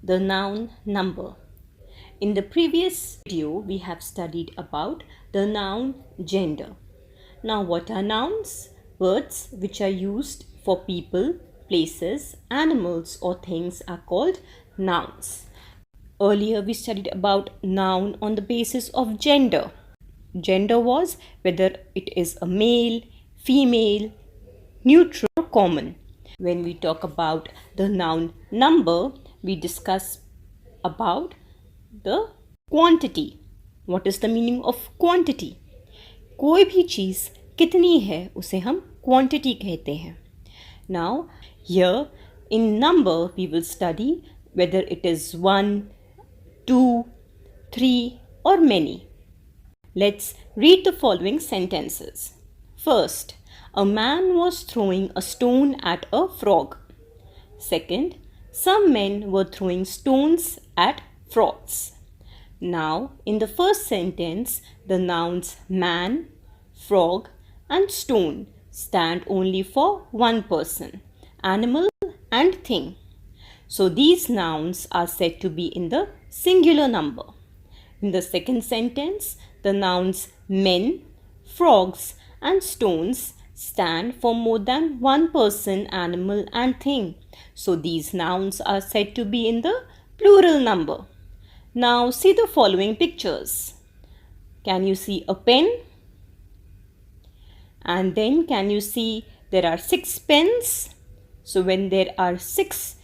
the noun number. In the previous video, we have studied about the noun gender. Now, what are nouns? Words which are used for people, places, animals or things are called nouns. Earlier, we studied about noun on the basis of gender. Gender was whether it is a male, female, neutral or common. When we talk about the noun number, we discuss about the quantity. What is the meaning of quantity? कोई भी चीज़ कितनी है उसे हम quantity कहते हैं. Now, here in number we will study whether it is 1, 2, 3 or many. Let's read the following sentences. First, a man was throwing a stone at a frog. Second, some men were throwing stones at frogs. Now, in the first sentence, the nouns man, frog and stone stand only for one person, animal and thing. So, these nouns are said to be in the singular number. In the second sentence, the nouns men, frogs and stones stand for more than one person, animal and thing. So these nouns are said to be in the plural number. Now see the following pictures. Can you see a pen? And then can you see there are 6 pens? So when there are 6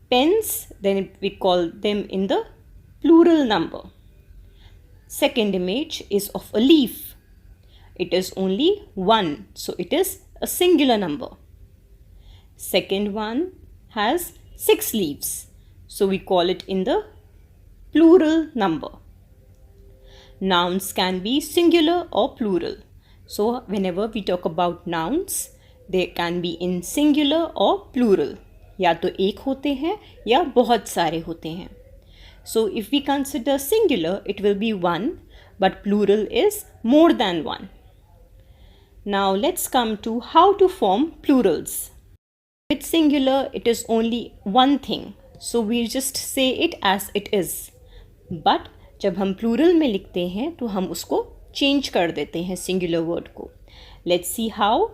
pens, then we call them in the plural number. Second image is of a leaf. It is only 1, so it is a singular number. Second one has 6 leaves, so we call it in the plural number. Nouns can be singular or plural. So whenever we talk about nouns, they can be in singular or plural. या तो एक होते हैं या बहुत सारे होते हैं. So if we consider singular, it will be 1, but plural is more than 1. Now let's come to how to form plurals. With singular, it is only one thing, so we just say it as it is. But जब हम plural में लिखते हैं तो हम उसको change कर देते हैं singular word को. Let's see how.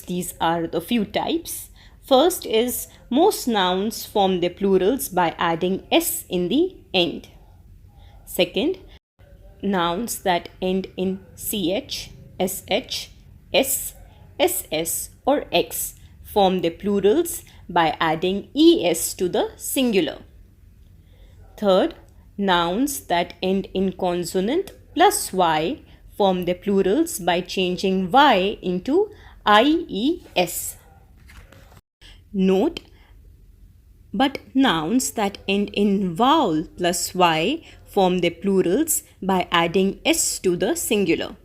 These are the few types. First is most nouns form their plurals by adding s in the end. Second, nouns that end in ch, sh, s, ss or x form their plurals by adding es to the singular. Third, nouns that end in consonant plus y form their plurals by changing y into ies. Note, but nouns that end in vowel plus y form their plurals by adding s to the singular.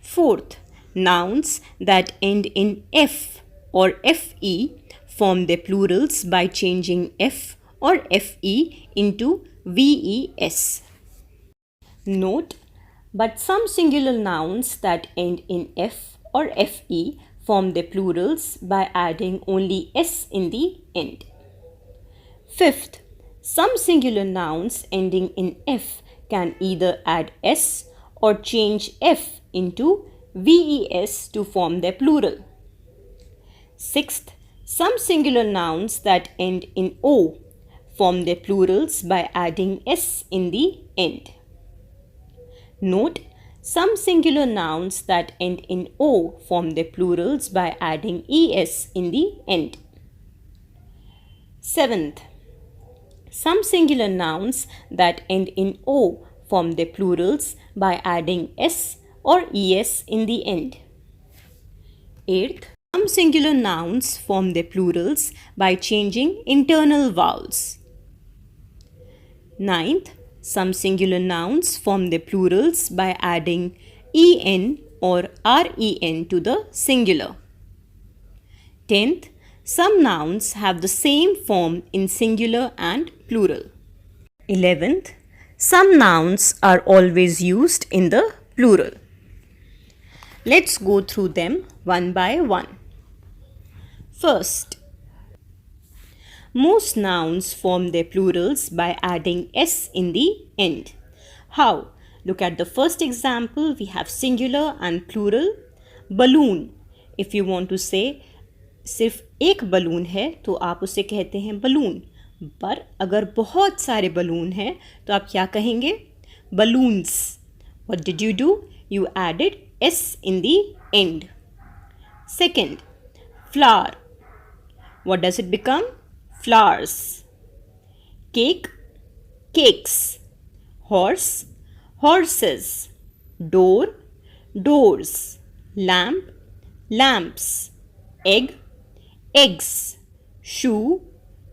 Fourth, nouns that end in f or fe form their plurals by changing f or fe into ves. Note, but some singular nouns that end in f or fe form their plurals by adding only s in the end. Fifth, some singular nouns ending in f can either add s or change f into ves to form their plural. Sixth, some singular nouns that end in o form their plurals by adding s in the end. Note, some singular nouns that end in o form their plurals by adding es in the end. Seventh, some singular nouns that end in o form their plurals by adding s or es in the end. Eighth, some singular nouns form their plurals by changing internal vowels. Ninth, some singular nouns form their plurals by adding en or ren to the singular. 10th, some nouns have the same form in singular and plural. 11th, some nouns are always used in the plural. Let's go through them one by one. First, Most nouns form their plurals by adding s in the end. How? Look at the first example. We have singular and plural. Balloon. If you want to say सिर्फ एक balloon है तो आप उसे कहते हैं balloon, पर अगर बहुत सारे बलून हैं तो आप क्या कहेंगे? Balloons. What did you do? You added s in the end. Second, flower. What does it become? Flowers. Cake, cakes. Horse, horses. Door, doors. Lamp, lamps. Egg, eggs. Shoe,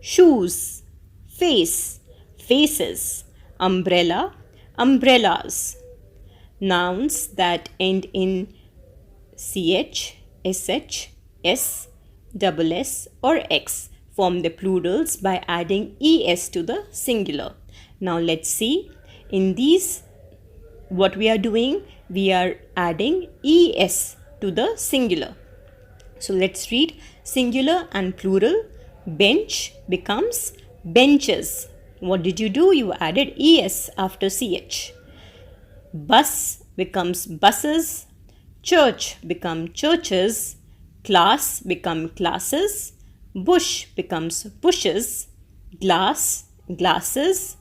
shoes. Face, faces. Umbrella, umbrellas. Nouns that end in ch, sh, s, double s or x form the plurals by adding es to the singular. Now let's see. In these, what we are doing? We are adding es to the singular. So let's read singular and plural. Bench becomes benches. What did you do? You added es after ch. Bus becomes buses. Church become churches. Class become classes. Bush becomes bushes. Glass, glasses.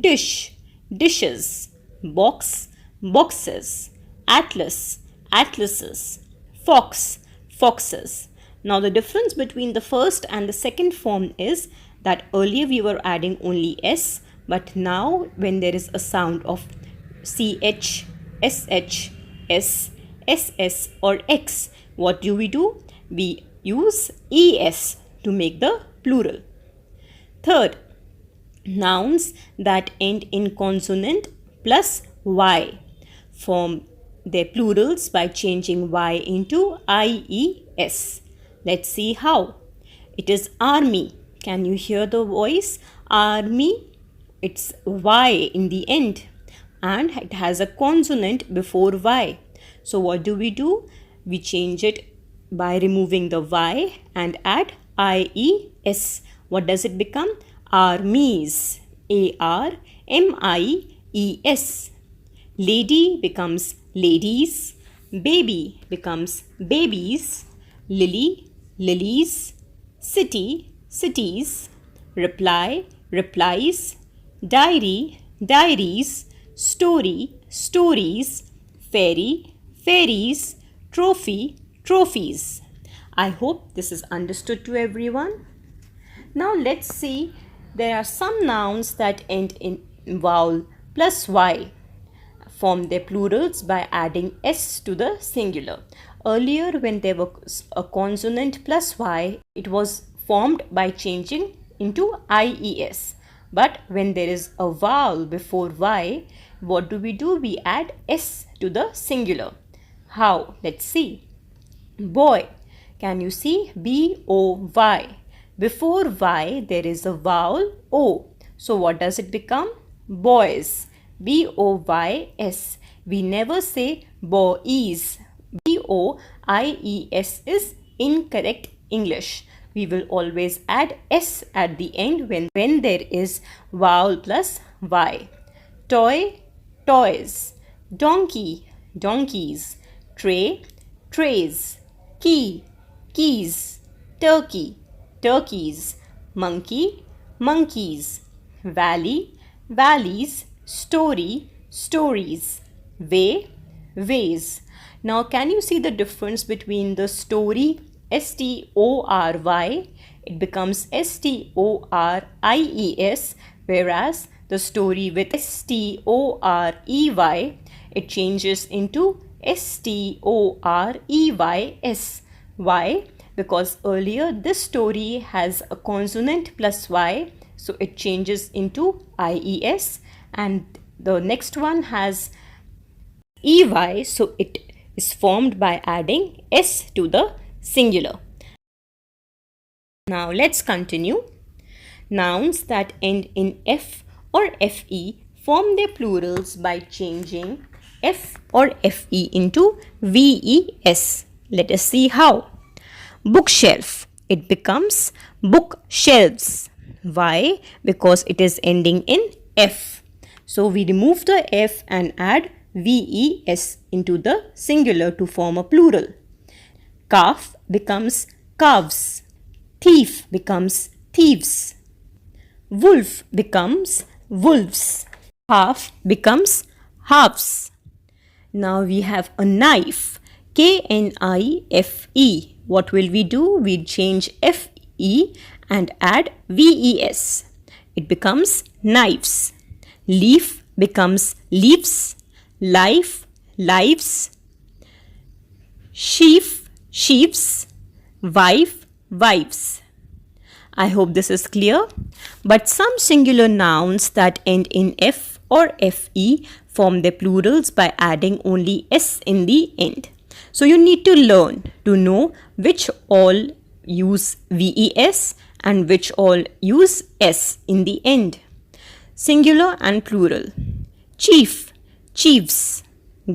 Dish, dishes. Box, boxes. Atlas, atlases. Fox, foxes. Now the difference between the first and the second form is that earlier we were adding only s, but now when there is a sound of ch, sh, s, ss or x, what do? We use es to make the plural. Third, nouns that end in consonant plus y form their plurals by changing y into ies. Let's see how. It is army. Can you hear the voice? Army. It's y in the end and it has a consonant before y. So what do? We change it by removing the y and add ies. What does it become? Armies. ARMIES. Lady becomes ladies. Baby becomes babies. Lily, lilies. City, cities. Reply, replies. Diary, diaries. Story, stories. Fairy, fairies. Trophy, trophies. I hope this is understood to everyone. Now let's see. There are some nouns that end in vowel plus y form their plurals by adding s to the singular. Earlier, when there was a consonant plus y, it was formed by changing into ies. But when there is a vowel before y, what do? We add s to the singular. How? Let's see. Boy. Can you see? B-O-Y. Before y, there is a vowel o. So what does it become? Boys. B-O-Y-S. We never say boys. B-O-I-E-S is incorrect English. We will always add s at the end when there is vowel plus y. Toy, toys. Donkey, donkeys. Tray, trays. Key, keys. Turkey, turkeys. Monkey, monkeys. Valley, valleys. Story, stories. Way, ways. Now can you see the difference between the story, S-T-O-R-Y, it becomes S-T-O-R-I-E-S, whereas the story with S-T-O-R-E-Y, it changes into S-T-O-R-E-Y-S. Why? Because earlier this story has a consonant plus y, so it changes into IES, and the next one has EY, so it is formed by adding S to the singular. Now let's continue. Nouns that end in F or FE form their plurals by changing F or FE into VES. Let us see how. Bookshelf. It becomes bookshelves. Why? Because it is ending in F. So we remove the F and add VES into the singular to form a plural. Calf becomes calves. Thief becomes thieves. Wolf becomes wolves. Half becomes halves. Now we have a knife. KNIFE. What will we do? We change FE and add VES. It becomes knives. Leaf becomes leaves. Life, lives. Sheaf, sheaves. Wife, wives. I hope this is clear. But some singular nouns that end in F or FE form their plurals by adding only S in the end. So you need to learn to know which all use VES and which all use S in the end. Singular and plural. Chief, chiefs.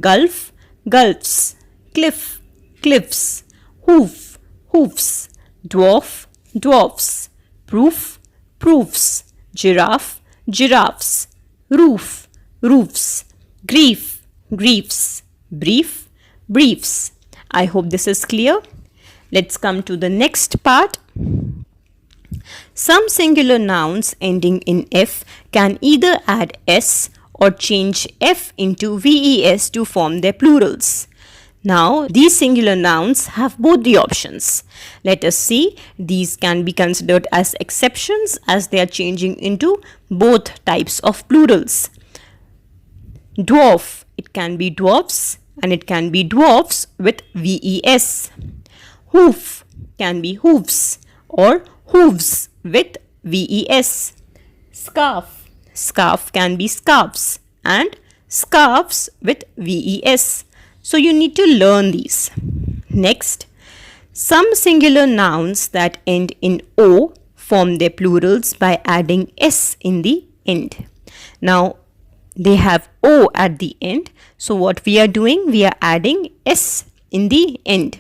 Gulf, gulfs. Cliff, cliffs. Hoof, hoofs. Dwarf, dwarfs. Proof, proofs. Giraffe, giraffes. Roof, roofs. Grief, griefs. Brief, briefs. I hope this is clear. Let's come to the next part. Some singular nouns ending in F can either add S or change F into VES to form their plurals. Now, these singular nouns have both the options. Let us see. These can be considered as exceptions as they are changing into both types of plurals. Dwarf, it can be dwarfs and it can be dwarfs with VES. Hoof can be hoofs or hooves with VES. Scarf, scarf can be scarves and scarves with VES. So you need to learn these. Next, some singular nouns that end in O form their plurals by adding S in the end. Now, they have O at the end. So what we are doing? We are adding S in the end.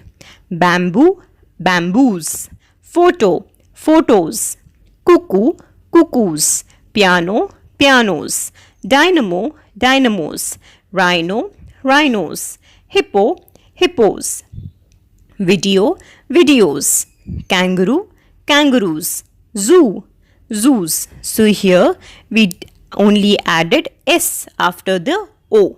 Bamboo, bamboos. Photo, photos. Cuckoo, cuckoos. Piano, pianos. Dynamo, dynamos. Rhino, rhinos. Hippo, hippos. Video, videos. Kangaroo, kangaroos. Zoo, zoos. So here we only added S after the O.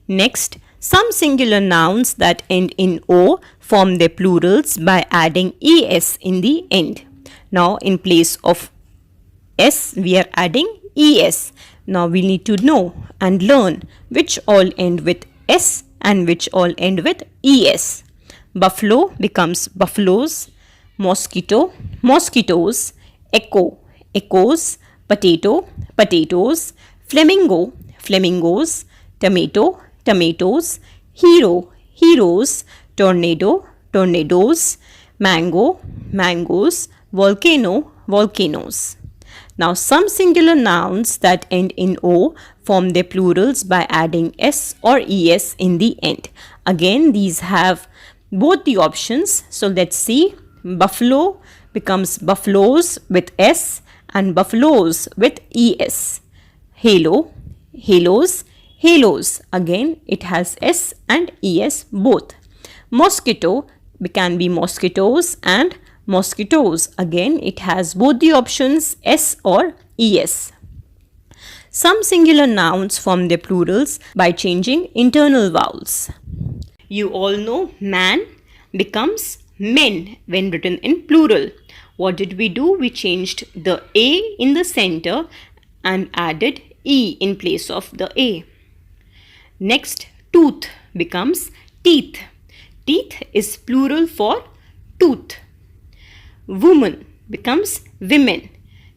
Next, some singular nouns that end in O form their plurals by adding ES in the end. Now, in place of S, we are adding ES. Now, we need to know and learn which all end with S and which all end with ES. Buffalo becomes buffaloes. Mosquito, mosquitoes. Echo, echoes. Potato, potatoes. Flamingo, flamingos. Tomato, tomatoes. Hero, heroes. Tornado, tornadoes. Mango, mangoes. Volcano, volcanoes. Now, some singular nouns that end in O form their plurals by adding S or ES in the end. Again, these have both the options. So, let's see. Buffalo becomes buffaloes with S and buffaloes with ES. Halo, halos, halos. Again, it has S and ES both. Mosquito can be mosquitoes and mosquitoes. Again, it has both the options S or ES. Some singular nouns form their plurals by changing internal vowels. You all know man becomes men when written in plural. What did we do? We changed the A in the center and added E in place of the A. Next, tooth becomes teeth. Teeth is plural for tooth. Woman becomes women.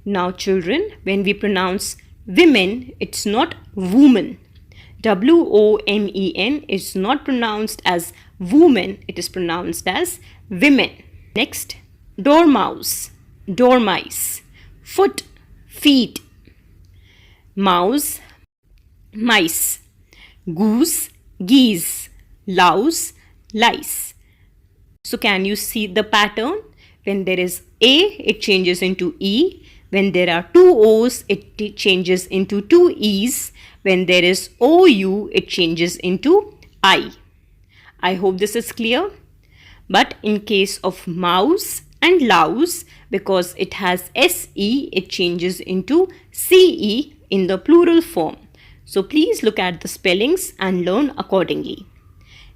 Now children, when we pronounce women, it's not woman. WOMEN is not pronounced as woman, it is pronounced as women. Next, dormouse, dormice. Foot, feet. Mouse, mice. Goose, geese. Louse, lice. So can you see the pattern? When there is A, it changes into E. When there are two O's, it changes into two E's. When there is OU, it changes into I. I hope this is clear. But in case of mouse and louse, because it has SE, it changes into CE in the plural form. So please look at the spellings and learn accordingly.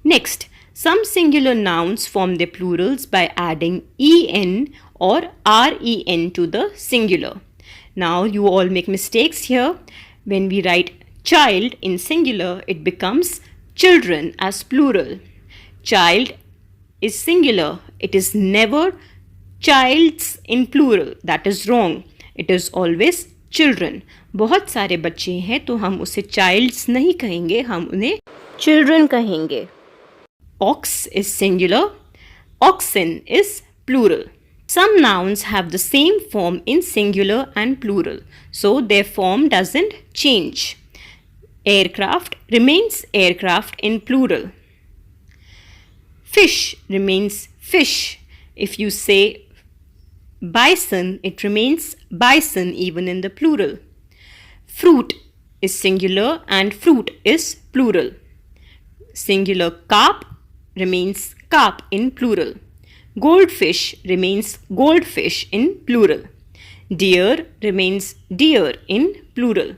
Next, some singular nouns form their plurals by adding EN or REN to the singular. Now you all make mistakes here. When we write child in singular, it becomes children as plural. Child is singular. It is never childs in plural. That is wrong. It is always children. बहुत सारे बच्चे हैं तो हम उसे childs नहीं कहेंगे, हम उन्हें children कहेंगे. Ox is singular. Oxen is plural. Some nouns have the same form in singular and plural, so their form doesn't change. Aircraft remains aircraft in plural. Fish remains fish. If you say bison, it remains bison even in the plural. Fruit is singular and fruit is plural. Singular carp remains carp in plural. Goldfish remains goldfish in plural. Deer remains deer in plural.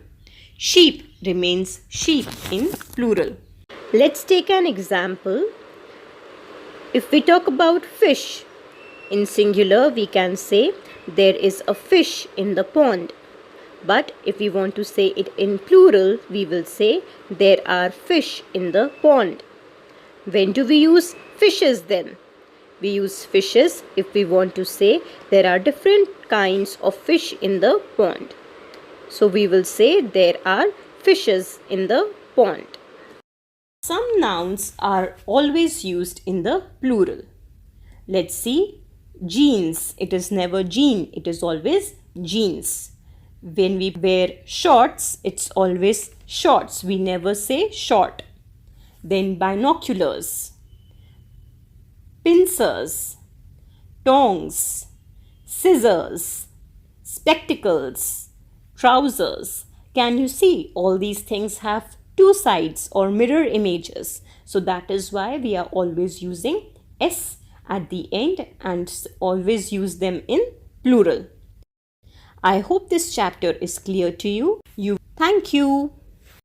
Sheep remains sheep in plural. Let's take an example. If we talk about fish, in singular we can say there is a fish in the pond. But if we want to say it in plural, we will say there are fish in the pond. When do we use fishes then? We use fishes if we want to say there are different kinds of fish in the pond. So we will say there are fishes in the pond. Some nouns are always used in the plural. Let's see. Jeans. It is never jean. It is always jeans. When we wear shorts, it's always shorts. We never say short. Then binoculars, pincers, tongs, scissors, spectacles, trousers. Can you see all these things have two sides or mirror images? So that is why we are always using S at the end and always use them in plural. I hope this chapter is clear to you. Thank you.